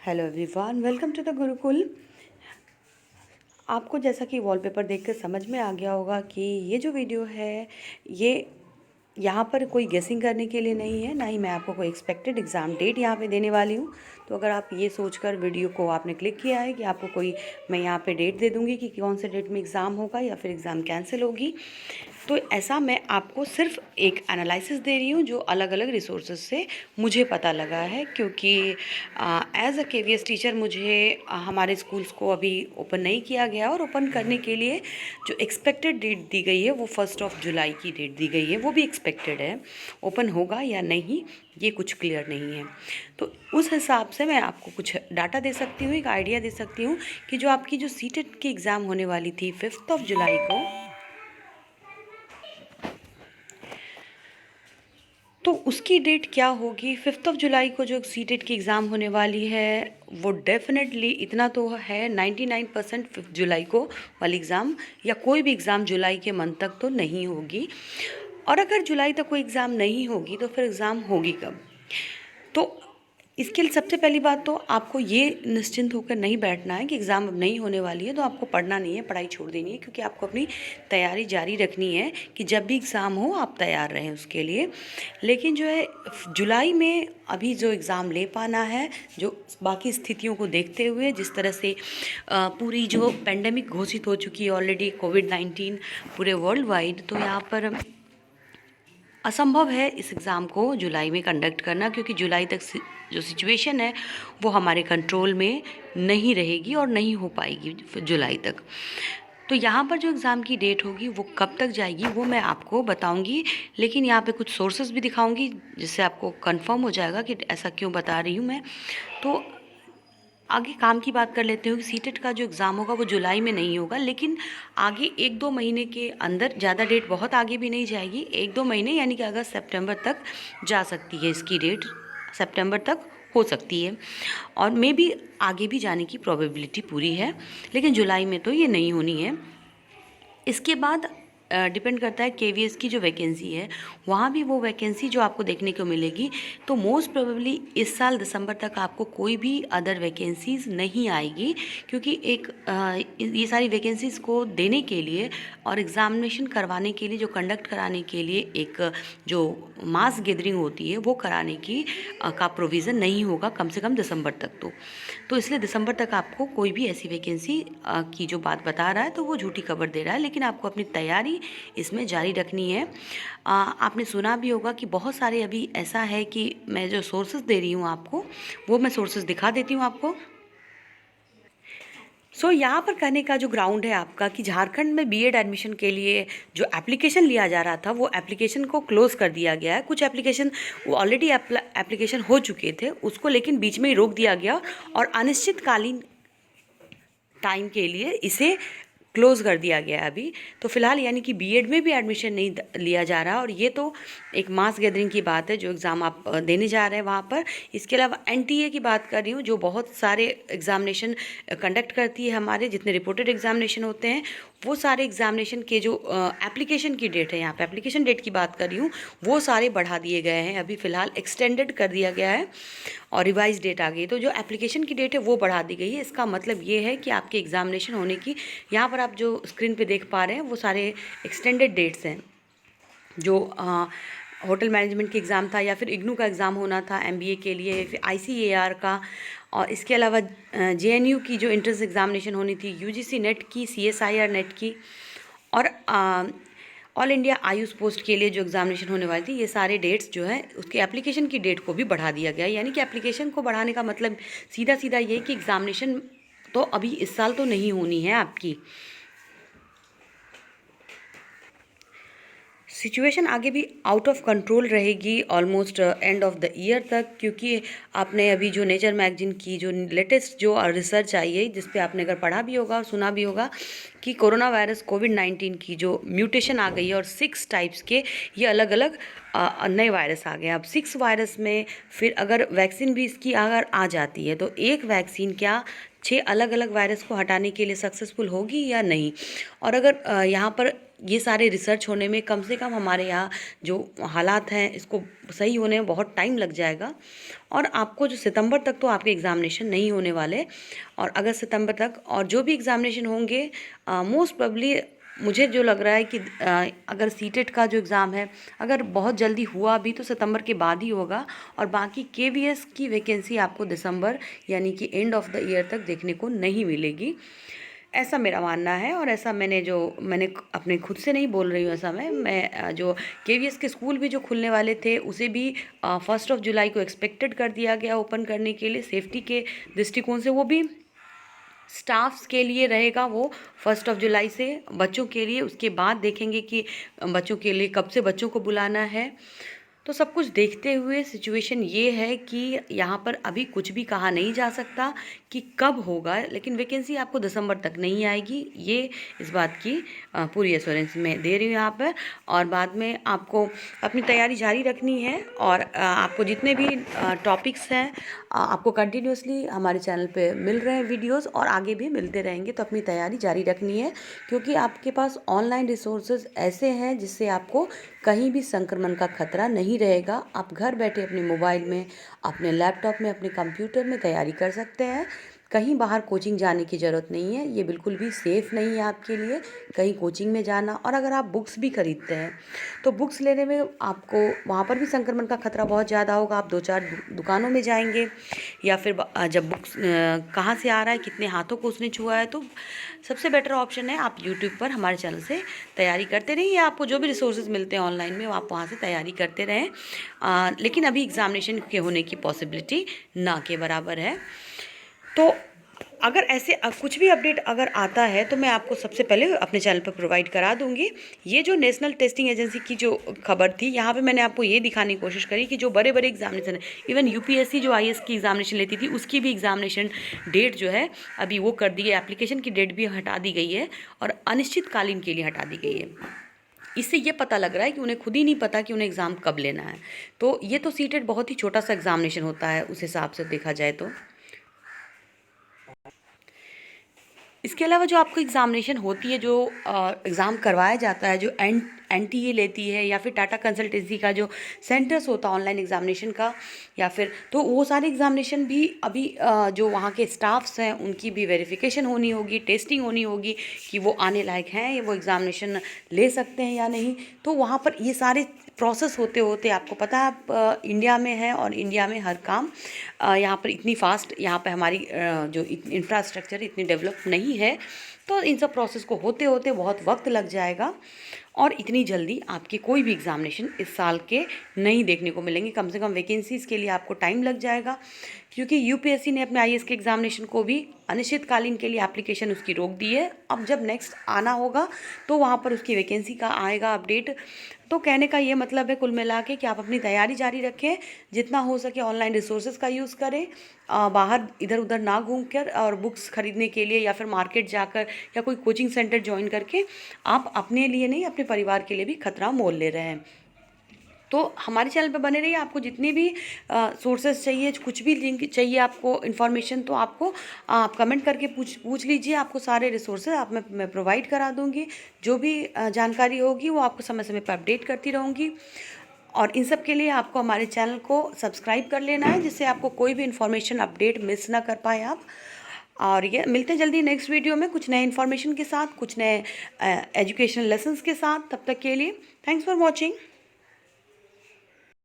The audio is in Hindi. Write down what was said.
Hello everyone, welcome to the Gurukul. आपको जैसा कि वॉलपेपर देखकर समझ में आ गया होगा कि ये जो वीडियो है ये यहाँ पर कोई गेसिंग करने के लिए नहीं है, ना ही मैं आपको कोई एक्सपेक्टेड एग्ज़ाम डेट यहाँ पे देने वाली हूँ। तो अगर आप ये सोचकर वीडियो को आपने क्लिक किया है कि आपको कोई मैं यहाँ पे डेट दे दूँगी कि कौन से डेट में एग्ज़ाम होगा या फिर एग्ज़ाम कैंसिल होगी, तो ऐसा मैं आपको सिर्फ एक एनालिसिस दे रही हूँ जो अलग अलग रिसोर्सेज से मुझे पता लगा है। क्योंकि एज अ केवीएस टीचर मुझे हमारे स्कूल्स को अभी ओपन नहीं किया गया और ओपन करने के लिए जो एक्सपेक्टेड डेट दी गई है वो 1 जुलाई की डेट दी गई है, वो भी एक्सपेक्टेड है। ओपन होगा या नहीं ये कुछ क्लियर नहीं है। तो उस हिसाब से मैं आपको कुछ डाटा दे सकती हूँ, एक आइडिया दे सकती हूँ कि जो आपकी जो सीटेट की एग्ज़ाम होने वाली थी 5 जुलाई को, तो उसकी डेट क्या होगी। 5 जुलाई को जो सीटेट की एग्ज़ाम होने वाली है वो डेफिनेटली इतना तो है 99% 5 जुलाई को वाली एग्ज़ाम या कोई भी एग्ज़ाम जुलाई के मंथ तक तो नहीं होगी। और अगर जुलाई तक कोई एग्ज़ाम नहीं होगी तो फिर एग्ज़ाम होगी कब। तो इसके लिए सबसे पहली बात तो आपको ये निश्चिंत होकर नहीं बैठना है कि एग्ज़ाम अब नहीं होने वाली है तो आपको पढ़ना नहीं है, पढ़ाई छोड़ देनी है, क्योंकि आपको अपनी तैयारी जारी रखनी है कि जब भी एग्ज़ाम हो आप तैयार रहें उसके लिए। लेकिन जो है जुलाई में अभी जो एग्ज़ाम ले पाना है, जो बाकी स्थितियों को देखते हुए जिस तरह से पूरी जो पेंडेमिक घोषित हो चुकी है ऑलरेडी कोविड-19 पूरे वर्ल्ड वाइड, तो यहाँ पर असंभव है इस एग्ज़ाम को जुलाई में कंडक्ट करना, क्योंकि जुलाई तक जो सिचुएशन है वो हमारे कंट्रोल में नहीं रहेगी और नहीं हो पाएगी जुलाई तक। तो यहाँ पर जो एग्ज़ाम की डेट होगी वो कब तक जाएगी वो मैं आपको बताऊंगी, लेकिन यहाँ पे कुछ सोर्सेज भी दिखाऊंगी जिससे आपको कंफर्म हो जाएगा कि ऐसा क्यों बता रही हूँ मैं। तो आगे काम की बात कर लेते हो कि सीटेट का जो एग्ज़ाम होगा वो जुलाई में नहीं होगा, लेकिन आगे 1-2 महीने के अंदर, ज़्यादा डेट बहुत आगे भी नहीं जाएगी, 1-2 महीने यानी कि अगस्त सितंबर तक जा सकती है इसकी डेट, सितंबर तक हो सकती है और मे बी आगे भी जाने की प्रोबेबिलिटी पूरी है, लेकिन जुलाई में तो ये नहीं होनी है। इसके बाद डिपेंड करता है केवीएस की जो वैकेंसी है, वहाँ भी वो वैकेंसी जो आपको देखने को मिलेगी, तो मोस्ट प्रोबेबली इस साल दिसंबर तक आपको कोई भी अदर वैकेंसीज़ नहीं आएगी, क्योंकि एक ये सारी वैकेंसीज़ को देने के लिए और एग्ज़ामिनेशन करवाने के लिए, जो कंडक्ट कराने के लिए एक जो मास गैदरिंग होती है वो कराने की का प्रोविज़न नहीं होगा कम से कम दिसंबर तक। तो इसलिए दिसंबर तक आपको कोई भी ऐसी वैकेंसी की जो बात बता रहा है तो वो झूठी खबर दे रहा है, लेकिन आपको अपनी तैयारी इसमें जारी रखनी है। आपने सुना भी होगा कि बहुत सारे अभी ऐसा है कि मैं जो सोर्सेज दे रही हूँ आपको वो मैं सोर्सेज दिखा देती हूँ आपको। यहाँ पर कहने का जो ग्राउंड है आपका कि झारखंड में बीएड एडमिशन के लिए जो एप्लीकेशन लिया जा रहा था वो एप्लीकेशन को क्लोज कर दिया गया है। कुछ एप्लीकेशन ऑलरेडी एप्लीकेशन हो चुके थे, उसको लेकिन बीच में ही रोक दिया गया और अनिश्चितकालीन टाइम के लिए इसे क्लोज़ कर दिया गया है अभी। तो फ़िलहाल यानी कि बीएड में भी एडमिशन नहीं लिया जा रहा, और ये तो एक मास गैदरिंग की बात है जो एग्ज़ाम आप देने जा रहे हैं वहाँ पर। इसके अलावा एनटीए की बात कर रही हूँ जो बहुत सारे एग्ज़ामिनेशन कंडक्ट करती है, हमारे जितने रिपोर्टेड एग्ज़ामिनेशन होते हैं वो सारे एग्ज़ामिनेशन के जो एप्लीकेशन की डेट है, यहाँ पे एप्लीकेशन डेट की बात कर रही हूँ, वो सारे बढ़ा दिए गए हैं, अभी फ़िलहाल एक्सटेंडेड कर दिया गया है और रिवाइज डेट आ गई। तो जो एप्लीकेशन की डेट है वो बढ़ा दी गई है। इसका मतलब ये है कि आपके एग्ज़ामिनेशन होने की, यहाँ पर आप जो स्क्रीन पे देख पा रहे हैं वो सारे एक्सटेंडेड डेट्स हैं। जो होटल मैनेजमेंट की एग्ज़ाम था या फिर इग्नू का एग्ज़ाम होना था एमबीए के लिए, फिर आईसीएआर का, और इसके अलावा जेएनयू की जो एंट्रेंस एग्ज़ामिनेशन होनी थी, यूजीसी नेट की, सीएसआईआर नेट की, और ऑल इंडिया आयुष पोस्ट के लिए जो एग्ज़ामिनेशन होने वाली थी, ये सारे डेट्स जो है उसके एप्लीकेशन की डेट को भी बढ़ा दिया गया। यानी कि एप्लीकेशन को बढ़ाने का मतलब सीधा सीधा ये कि एग्ज़ामिनेशन तो अभी इस साल तो नहीं होनी है आपकी। सिचुएशन आगे भी आउट ऑफ कंट्रोल रहेगी almost end of the year तक, क्योंकि आपने अभी जो नेचर मैगजीन की जो लेटेस्ट जो रिसर्च आई है जिस पे आपने अगर पढ़ा भी होगा और सुना भी होगा कि कोरोना वायरस कोविड-19 की जो म्यूटेशन आ गई है और 6 टाइप्स के ये अलग अलग नए वायरस आ गए। अब 6 वायरस में फिर अगर वैक्सीन भी इसकी अगर आ जाती है तो एक वैक्सीन क्या 6 अलग अलग वायरस को हटाने के लिए सक्सेसफुल होगी या नहीं। और अगर यहाँ पर ये सारे रिसर्च होने में कम से कम हमारे यहाँ जो हालात हैं इसको सही होने में बहुत टाइम लग जाएगा। और आपको जो सितंबर तक तो आपके एग्ज़ामिनेशन नहीं होने वाले, और अगस्त सितंबर तक और जो भी एग्ज़ामिनेशन होंगे मोस्ट प्रोबेबली मुझे जो लग रहा है कि अगर सीटेट का जो एग्ज़ाम है अगर बहुत जल्दी हुआ भी तो सितंबर के बाद ही होगा, और बाकी केवीएस की वैकेंसी आपको दिसंबर यानी कि एंड ऑफ द ईयर तक देखने को नहीं मिलेगी, ऐसा मेरा मानना है। और ऐसा मैंने अपने खुद से नहीं बोल रही हूँ, ऐसा मैं जो केवीएस के स्कूल भी जो खुलने वाले थे उसे भी 1 जुलाई को एक्सपेक्टेड कर दिया गया ओपन करने के लिए सेफ्टी के दृष्टिकोण से। वो भी स्टाफ्स के लिए रहेगा वो 1 जुलाई से, बच्चों के लिए उसके बाद देखेंगे कि बच्चों के लिए कब से बच्चों को बुलाना है। तो सब कुछ देखते हुए सिचुएशन ये है कि यहाँ पर अभी कुछ भी कहा नहीं जा सकता कि कब होगा, लेकिन वैकेंसी आपको दिसंबर तक नहीं आएगी, ये इस बात की पूरी एश्योरेंस मैं दे रही हूँ यहाँ पर। और बाद में आपको अपनी तैयारी जारी रखनी है, और आपको जितने भी टॉपिक्स हैं आपको कंटिन्यूसली हमारे चैनल पे मिल रहे हैं वीडियोस, और आगे भी मिलते रहेंगे। तो अपनी तैयारी जारी रखनी है, क्योंकि आपके पास ऑनलाइन रिसोर्सेज ऐसे हैं जिससे आपको कहीं भी संक्रमण का खतरा नहीं रहेगा। आप घर बैठे अपने मोबाइल में, अपने लैपटॉप में, अपने कंप्यूटर में तैयारी कर सकते हैं। कहीं बाहर कोचिंग जाने की ज़रूरत नहीं है, ये बिल्कुल भी सेफ़ नहीं है आपके लिए कहीं कोचिंग में जाना। और अगर आप बुक्स भी खरीदते हैं तो बुक्स लेने में आपको वहाँ पर भी संक्रमण का खतरा बहुत ज़्यादा होगा। आप 2-4 दुकानों में जाएंगे, या फिर जब बुक्स कहाँ से आ रहा है, कितने हाथों को उसने छुआ है, तो सबसे बेटर ऑप्शन है आप यूट्यूब पर हमारे चैनल से तैयारी करते रहें, या आपको जो भी रिसोर्सेज मिलते हैं ऑनलाइन में वो आप वहाँ से तैयारी करते रहें। लेकिन अभी एग्ज़ामिनेशन के होने की पॉसिबिलिटी ना के बराबर है। तो अगर ऐसे कुछ भी अपडेट अगर आता है तो मैं आपको सबसे पहले अपने चैनल पर प्रोवाइड करा दूंगी। ये जो नेशनल टेस्टिंग एजेंसी की जो खबर थी, यहाँ पे मैंने आपको ये दिखाने की कोशिश करी कि जो बड़े बड़े एग्जामिनेशन है, इवन यूपीएससी जो आईएएस की एग्जामिनेशन लेती थी उसकी भी एग्जामिनेशन डेट जो है अभी वो कर दी है, एप्लीकेशन की डेट भी हटा दी गई है और अनिश्चितकालीन के लिए हटा दी गई है। इससे ये पता लग रहा है कि उन्हें खुद ही नहीं पता कि उन्हें एग्ज़ाम कब लेना है। तो ये तो सीटेट बहुत ही छोटा सा एग्जामिनेशन होता है उस हिसाब से देखा जाए तो। इसके अलावा जो आपको एग्ज़ामिनेशन होती है, जो एग्ज़ाम करवाया जाता है, जो एनटीए लेती है, या फिर टाटा कंसल्टेंसी का जो सेंटर्स होता है ऑनलाइन एग्ज़ामिनेशन का, या फिर तो वो सारे एग्ज़ामिनेशन भी अभी जो वहाँ के स्टाफ्स हैं उनकी भी वेरिफिकेशन होनी होगी, टेस्टिंग होनी होगी कि वो आने लायक हैं या वो एग्ज़ामिनेशन ले सकते हैं या नहीं। तो वहाँ पर ये सारे प्रोसेस होते होते आपको पता है आप इंडिया में हैं, और इंडिया में हर काम यहाँ पर इतनी फास्ट यहाँ पर हमारी जो इंफ्रास्ट्रक्चर इतनी डेवलप नहीं है, तो इन सब प्रोसेस को होते होते बहुत वक्त लग जाएगा, और इतनी जल्दी आपके कोई भी एग्ज़ामिनेशन इस साल के नहीं देखने को मिलेंगे। कम से कम वैकेंसीज़ के लिए आपको टाइम लग जाएगा, क्योंकि यूपीएससी ने अपने आईएएस के एग्ज़ामिनेशन को भी अनिश्चितकालीन के लिए एप्लीकेशन उसकी रोक दी है। अब जब नेक्स्ट आना होगा तो वहाँ पर उसकी वैकेंसी का आएगा अपडेट। तो कहने का ये मतलब है कुल मिला के कि आप अपनी तैयारी जारी रखें, जितना हो सके ऑनलाइन रिसोर्सेज का यूज़ करें, बाहर इधर उधर ना घूम कर, और बुक्स खरीदने के लिए या फिर मार्केट जाकर या कोई कोचिंग सेंटर ज्वाइन करके आप अपने लिए नहीं अपने परिवार के लिए भी खतरा मोल ले रहे हैं। तो हमारे चैनल पे बने रहिए। आपको जितनी भी सोर्सेज चाहिए, कुछ भी लिंक चाहिए आपको इन्फॉर्मेशन, तो आपको आप कमेंट करके पूछ लीजिए। आपको सारे रिसोर्सेज मैं प्रोवाइड करा दूँगी। जो भी जानकारी होगी वो आपको समय समय पर अपडेट करती रहूँगी। और इन सब के लिए आपको हमारे चैनल को सब्सक्राइब कर लेना है, जिससे आपको कोई भी इन्फॉर्मेशन अपडेट मिस ना कर पाए आप। और ये मिलते हैं जल्दी नेक्स्ट वीडियो में कुछ नए इन्फॉर्मेशन के साथ, कुछ नए एजुकेशनल लेसन्स के साथ। तब तक के लिए थैंक्स फॉर वॉचिंग।